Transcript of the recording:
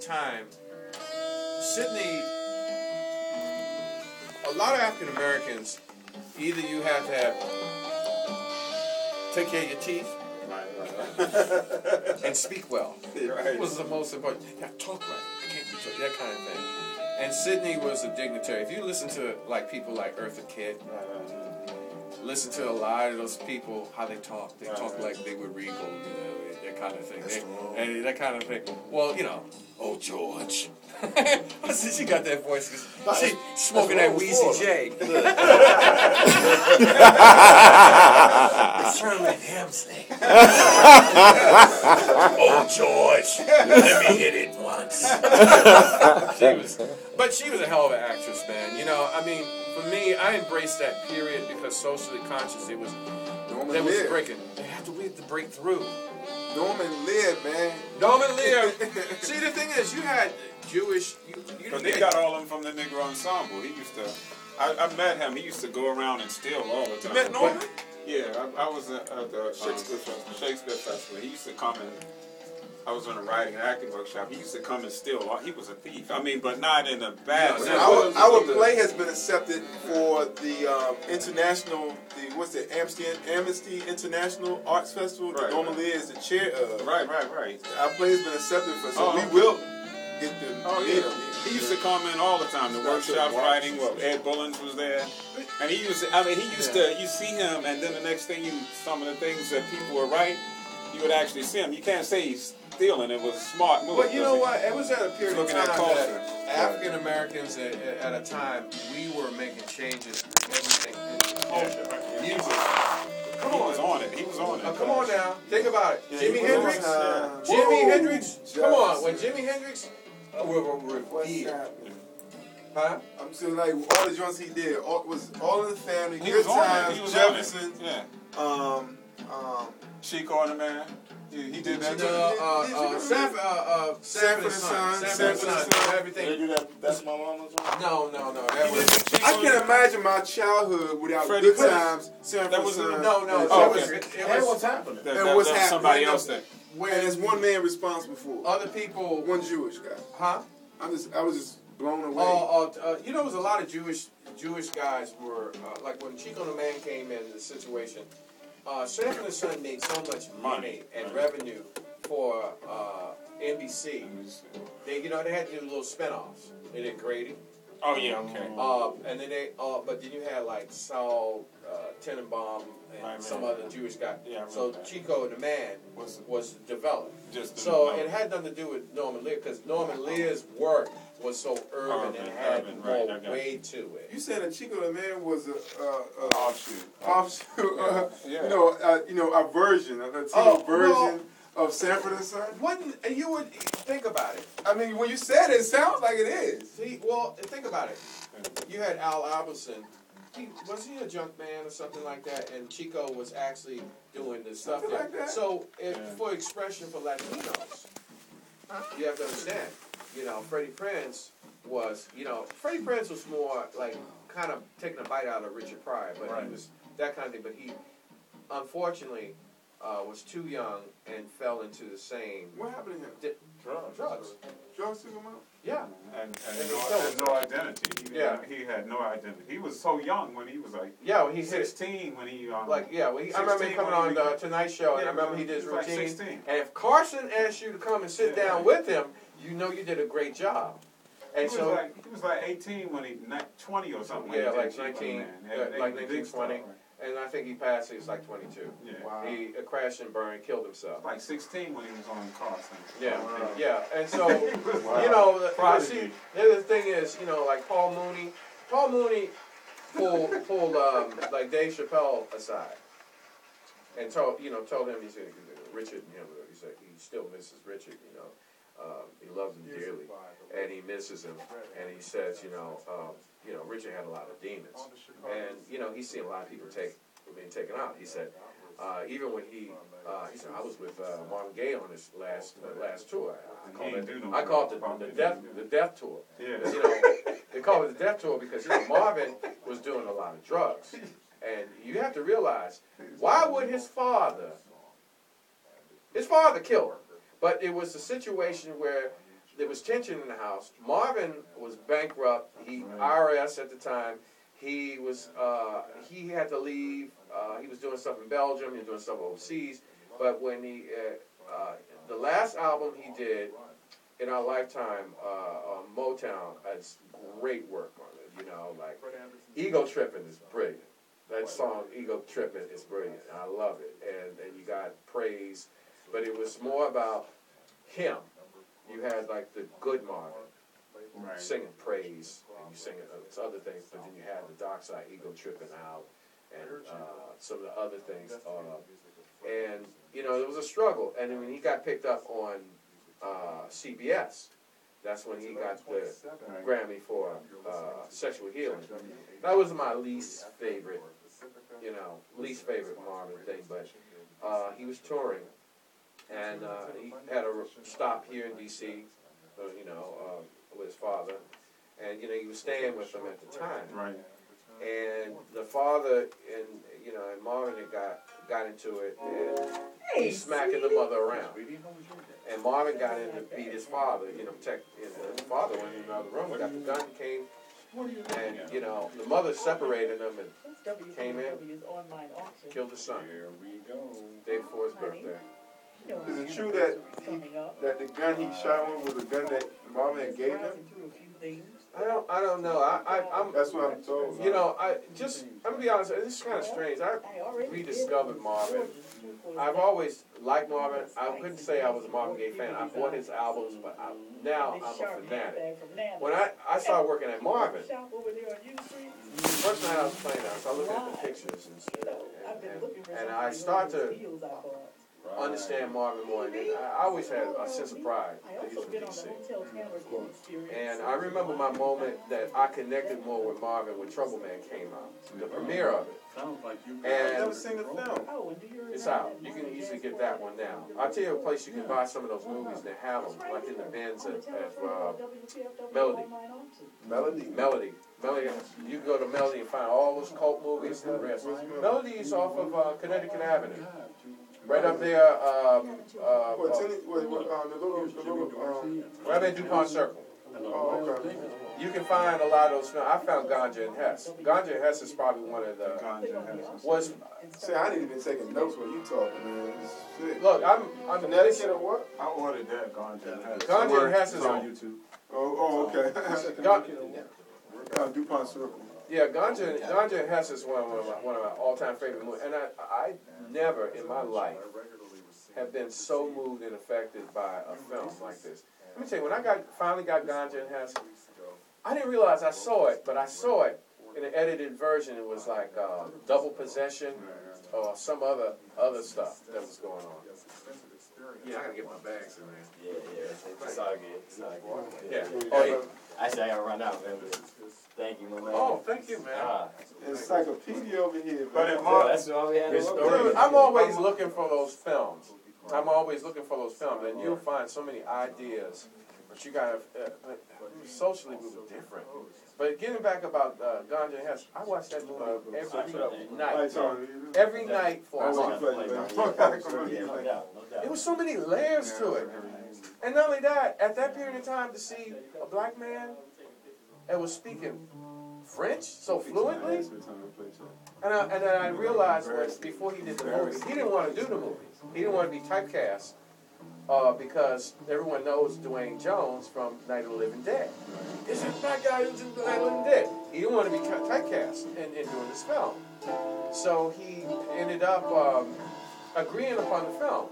time, Sydney, a lot of African Americans, either you have to take care of your teeth and speak well. Right. Was the most important. You got to talk right. You can't be that kind of thing. And Sydney was a dignitary. If you listen to like people like Eartha Kitt, listen to a lot of those people, how they talk. They talk like they were regal, that kind of thing. And that kind of thing. Well, oh, George. I see she got that voice. She smoking that Weezy J. Sherman Hemsley. Oh, George. Let me hit it once. But she was a hell of an actress, man. I mean, for me, I embraced that period because socially conscious, it was breaking. They had to break through. Norman Lear, man. Norman Lear. See, the thing is, you had Jewish. But they got all of them from the Negro Ensemble. He used to. I met him. He used to go around and steal all the time. You met Norman? Yeah, I was at the Shakespeare Festival. He used to come and. I was on a writing and acting workshop. He used to come and steal. He was a thief. I mean, but not in a bad sense. Our play has been accepted for the international, Amnesty International Arts Festival. That Norman Lear is the chair of. Right. Our play has been accepted for, so we will get the. He used to come in all the time. The workshops, writing. Ed Bullens was there, and he used to. You see him, and then the next thing some of the things that people were writing, you would actually see him. You can't say he's stealing. It was a smart move. But you know what? It was at a period of time that African Americans at a time, we were making changes in everything. Culture, music. Come on. He was on it. Come on now. Think about it. Yeah, Jimi Hendrix. Jimi Hendrix. Come on. When Jimi Hendrix Huh? I'm saying like all the joints he did was All in the Family, Good Times, Jefferson. Yeah. Chico and the Man. He did that too. Sanford and Son. Everything. They do that. That's my mama's one. No. I can't imagine my childhood without Good Times, Sanford and Son. No. What's happening? And what's happening? Somebody else there. And there's one man responsible for it. Other people. One Jewish guy. Huh? I was just blown away. There was a lot of Jewish guys were like when Chico the Man came in the situation. Sanford and Son made so much money and revenue for NBC. They had to do little spinoffs. They did Grady. Oh yeah, okay. And then but then you had like Saul Tenenbaum and some other Jewish guy. Yeah, so Chico the Man was developed. It had nothing to do with Norman Lear because Norman Lear's work was so urban and had more weight to it. You said that Chico the Man was a offshoot. A version, a Latino version of Sanford and Son. You would think about it. I mean, when you said it sounds like it is. Think about it. You had Al Alberson. Was he a junk man or something like that? And Chico was actually doing the stuff there. Like that. So, for expression for Latinos, you have to understand. Freddie Prinze was more like kind of taking a bite out of Richard Pryor, but he was that kind of thing. But he, unfortunately, was too young and fell into the same. What happened to him? Drugs. Drugs took him out? Yeah. And no identity. He had no identity. He was so young when he was like 16 when he I remember him coming on the Tonight Show and I remember he did his routine. Like 16. And if Carson asked you to come and sit down with him, you did a great job. And he was like 18 when 20 or something. Yeah, like 19, like 19, 20. And I think he passed. He was like 22. Yeah. Wow. He crashed and burned, killed himself. Like 16 when he was on Carson. Yeah, yeah. And so the thing is, like Paul Mooney pulled like Dave Chappelle aside and told him he said Richard, he said he still misses Richard, he loves him dearly and he misses him, and he says Richard had a lot of demons, and he's seen a lot of people being taken out. He said even when he said I was with Marvin Gaye on his last tour. I call it the death tour. Yeah. They call it the death tour because Marvin was doing a lot of drugs, and you have to realize why would his father kill him? But it was a situation where there was tension in the house. Marvin was bankrupt. IRS at the time. He was he had to leave. He was doing stuff in Belgium. He was doing stuff overseas. But when the last album he did in our lifetime, Motown, has great work on it. You know, like Ego Trippin' is brilliant. That song, Ego Trippin', is brilliant. I love it. And you got praise, but it was more about him. You had like the good Marvin singing praise, and you singing other things, but then you had the dark side, Ego Trippin' out, and some of the other things. And you know, it was a struggle. And then when he got picked up on CBS, that's when he got the Grammy for Sexual Healing. That was my least favorite Marvin thing, but he was touring, and he had a stop here in D.C., with his father, and, he was staying with him at the time. Right. And the father and Marvin had got into it, and he's smacking the mother around. And Marvin got in to beat his father, protect his father went in another room, got the gun, came, and, the mother separated them and came in, killed his son. Day before his birthday. Is it true that the gun he shot with was a gun that Marvin had gave him? I don't know. I'm That's what I'm told. I'm gonna be honest. This is kind of strange. I rediscovered Marvin. I've always liked Marvin. I couldn't say I was a Marvin Gaye fan. I bought his albums, but now I'm a fanatic. When I started working at Marvin, the first night I was playing, I started looking at the pictures and I started to understand Marvin more. And I always had a sense of pride that he was from D.C. And I remember my moment that I connected more with Marvin when Trouble Man came out, the premiere of it. I've never seen the film. It's out. You can easily get that one now. I'll tell you a place you can buy some of those movies that have them, like in the bins at Melody. Melody. You can go to Melody and find all those cult movies and the rest. Melody is off of Connecticut Avenue. Right up there, right at DuPont Circle. Oh, okay. You can find a lot of those films. I found Ganja and Hess. Ganja and Hess is probably one of the... Was, see, I didn't even taking notes when you talking, man. Shit. Look, I'm Connecticut or what? I ordered that Ganja and Hess. Ganja and Hess is on YouTube. Oh, okay. DuPont Circle. Yeah, Ganja and Hess is one of my all-time favorite movies. And I never in my life have been so moved and affected by a film like this. Let me tell you, when I finally got Ganja and Hess, I didn't realize I saw it, but I saw it in an edited version. It was like double possession or some other stuff that was going on. Yeah, I gotta get my bags in there. Yeah. It's all good. It's all good. Yeah. Oh, yeah. Actually, I gotta run out, man. Thank you, my man. Oh, thank you, man. Encyclopedia over here. That's all we had. Dude, I'm always looking for those films. And you'll find so many ideas. But you gotta, socially we were different. But getting back about Ganja and Hess, I watched that movie every night. Every night for a month. There was so many layers to it. And not only that, at that period of time, to see a black man that was speaking French so fluently, and then I realized was before he did the movie, he didn't want to do the movie. He didn't want to be typecast because everyone knows Dwayne Jones from Night of the Living Dead. It's a black guy who's in Night of the Living Dead. He didn't want to be typecast in doing this film. So he ended up agreeing upon the film.